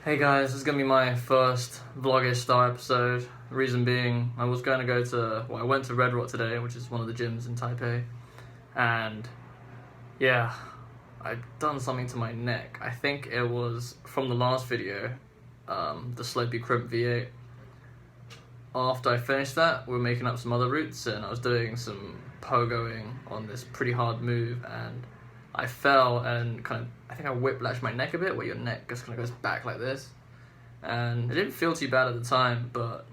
Hey guys, this is gonna be my first vlogish style episode. The reason being, I went to Red Rock today, which is one of the gyms in Taipei, and yeah, I've done something to my neck. I think it was from the last video, the slopey crimp V8. After I finished that, we were making up some other routes, and I was doing some pogoing on this pretty hard move, and I fell and I think I whiplashed my neck a bit, where your neck just kind of goes back like this. And it didn't feel too bad at the time, but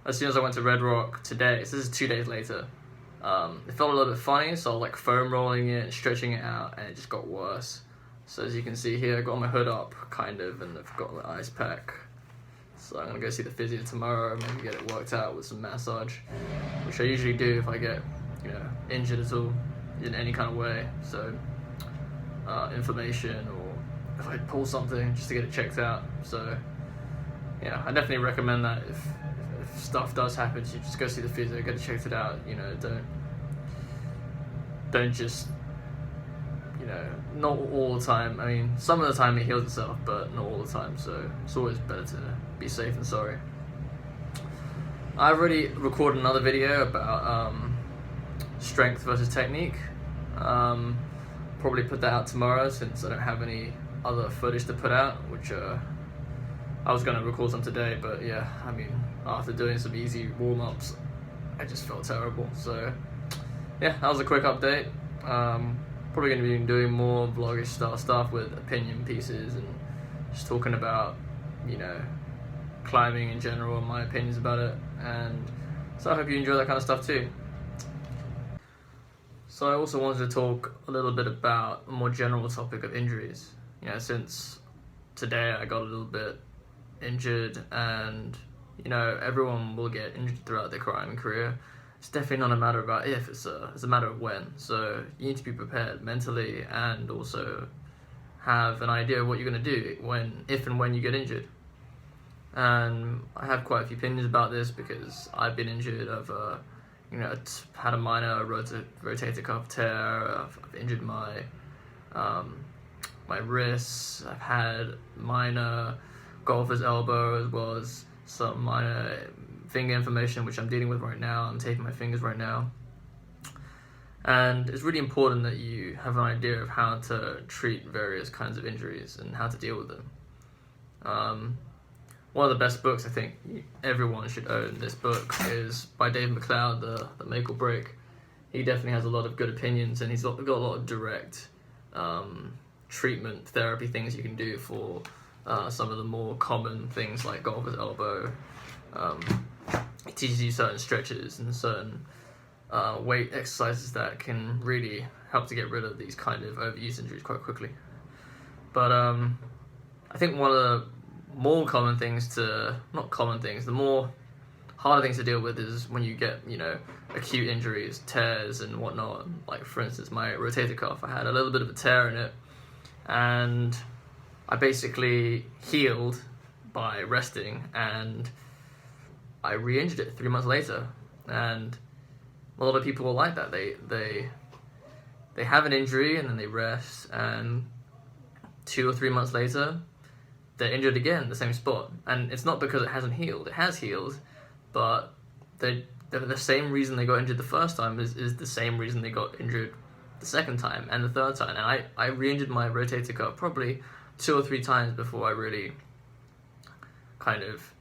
as soon as I went to Red Rock today, so this is 2 days later, it felt a little bit funny, so I was like foam rolling it and stretching it out, and it just got worse. So as you can see here, I got my hood up, kind of, and I've got my ice pack. So I'm gonna go see the physio tomorrow, maybe get it worked out with some massage, which I usually do if I get, injured at all in any kind of way. So inflammation, or if I pull something, just to get it checked out. So yeah, I definitely recommend that if stuff does happen to you, just go see the physio, get it checked out. Don't just, not all the time. I mean, some of the time it heals itself, but not all the time. So it's always better to be safe than sorry. I've already recorded another video about strength versus technique. Probably put that out tomorrow, since I don't have any other footage to put out, which I was going to record some today, but yeah, I mean, after doing some easy warm-ups, I just felt terrible. So yeah, that was a quick update. Probably going to be doing more vlogish style stuff with opinion pieces and just talking about, climbing in general and my opinions about it. And so I hope you enjoy that kind of stuff too. So I also wanted to talk a little bit about a more general topic of injuries. Since today I got a little bit injured, and everyone will get injured throughout their climbing career. It's definitely not a matter about if, it's a matter of when. So you need to be prepared mentally, and also have an idea of what you're going to do if and when you get injured. And I have quite a few opinions about this, because I've been injured. I've had a minor rotator cuff tear. I've injured my wrists. I've had minor golfer's elbow, as well as some minor finger inflammation, which I'm dealing with right now. I'm taping my fingers right now. And it's really important that you have an idea of how to treat various kinds of injuries and how to deal with them. One of the best books I think everyone should own, this book, is by Dave McLeod, the Make or Break. He definitely has a lot of good opinions, and he's got a lot of direct treatment, therapy things you can do for some of the more common things like golfer's elbow. It teaches you certain stretches and certain weight exercises that can really help to get rid of these kind of overuse injuries quite quickly. But I think one of the more common things the more harder things to deal with is when you get, acute injuries, tears and whatnot. Like, for instance, my rotator cuff, I had a little bit of a tear in it, and I basically healed by resting, and I re-injured it 3 months later. And a lot of people are like that. They have an injury, and then they rest, and 2 or 3 months later they're injured again, the same spot. And it's not because it hasn't healed. It has healed, but the same reason they got injured the first time is the same reason they got injured the second time and the third time. And I re-injured my rotator cuff probably 2 or 3 times before I really kind of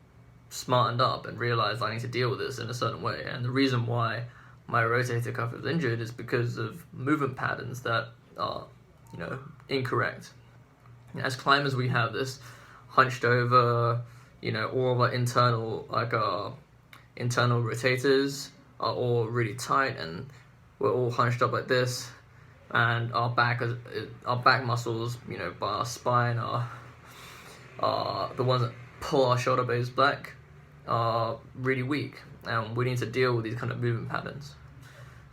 smartened up and realized I need to deal with this in a certain way. And the reason why my rotator cuff is injured is because of movement patterns that are, incorrect. As climbers, we have this hunched over, all of our internal rotators are all really tight, and we're all hunched up like this, and our back muscles, by our spine, are the ones that pull our shoulder blades back, are really weak, and we need to deal with these kind of movement patterns.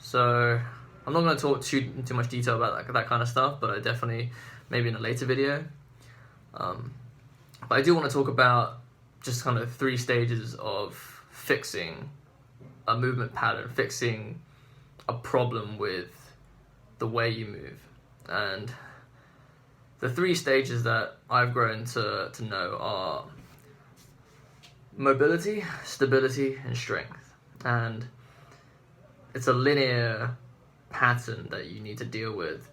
So I'm not going to talk too much detail about that kind of stuff, but I definitely, maybe in a later video. But I do want to talk about just kind of 3 stages of fixing a movement pattern, fixing a problem with the way you move. And the 3 stages that I've grown to know are mobility, stability, and strength. And it's a linear pattern that you need to deal with,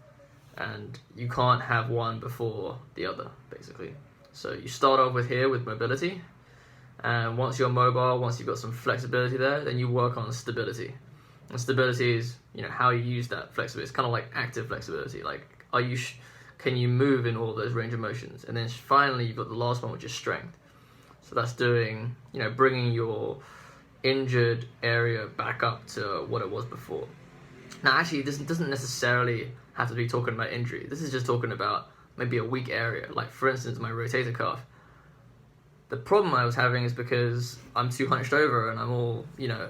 and you can't have one before the other, basically. So you start off with mobility, and once you're mobile, once you've got some flexibility there, then you work on stability. And stability is, how you use that flexibility. It's kind of like active flexibility. Like, can you move in all those range of motions? And then finally, you've got the last one, which is strength. So that's doing, bringing your injured area back up to what it was before. Now, actually, this doesn't necessarily have to be talking about injury. This is just talking about maybe a weak area. Like, for instance, my rotator cuff. The problem I was having is because I'm too hunched over and I'm all,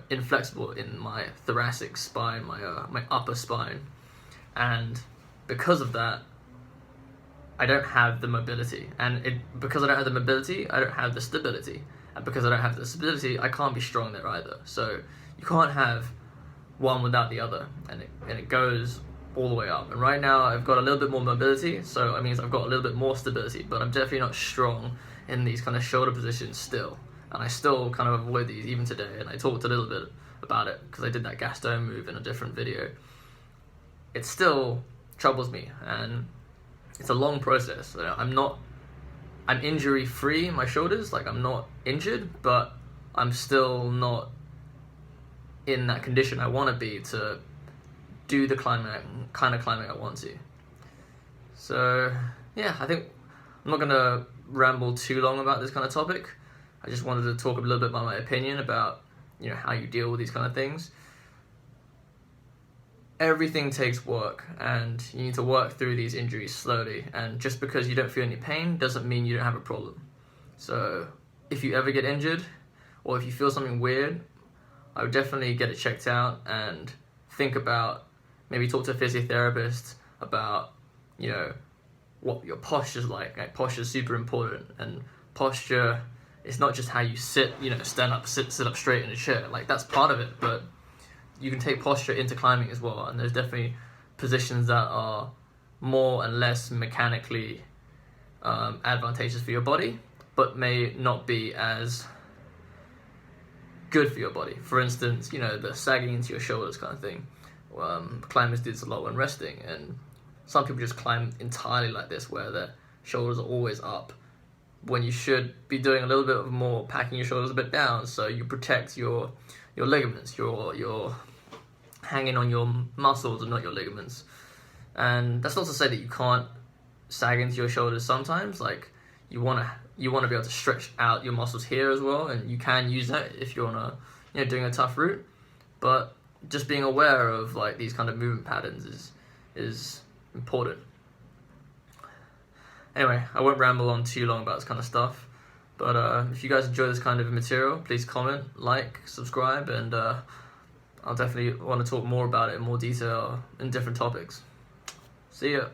inflexible in my thoracic spine, my upper spine. And because of that, I don't have the mobility. And because I don't have the mobility, I don't have the stability. And because I don't have the stability, I can't be strong there either. So you can't have one without the other. And it goes all the way up. And right now I've got a little bit more mobility, so it means I've got a little bit more stability, but I'm definitely not strong in these kind of shoulder positions still. And I still kind of avoid these even today. And I talked a little bit about it because I did that Gaston move in a different video. It still troubles me, and it's a long process. I'm injury free in my shoulders, like I'm not injured, but I'm still not in that condition I want to be to do the kind of climbing I want to. So yeah, I think I'm not going to ramble too long about this kind of topic. I just wanted to talk a little bit about my opinion about how you deal with these kind of things. Everything takes work, and you need to work through these injuries slowly, and just because you don't feel any pain doesn't mean you don't have a problem. So if you ever get injured, or if you feel something weird, I would definitely get it checked out and think about, maybe talk to a physiotherapist about, what your posture's like. Posture is super important, and posture, it's not just how you sit, stand up, sit up straight in a chair. Like, that's part of it, but you can take posture into climbing as well, and there's definitely positions that are more and less mechanically advantageous for your body, but may not be as good for your body. For instance, the sagging into your shoulders kind of thing. Climbers do this a lot when resting, and some people just climb entirely like this, where their shoulders are always up, when you should be doing a little bit of more packing your shoulders a bit down, so you protect your ligaments, your hanging on your muscles and not your ligaments. And that's not to say that you can't sag into your shoulders sometimes. Like, you want to be able to stretch out your muscles here as well, and you can use that if you're on doing a tough route. But just being aware of like these kind of movement patterns is important. Anyway, I won't ramble on too long about this kind of stuff, but if you guys enjoy this kind of material, please comment, like, subscribe, and I'll definitely want to talk more about it in more detail in different topics. See ya.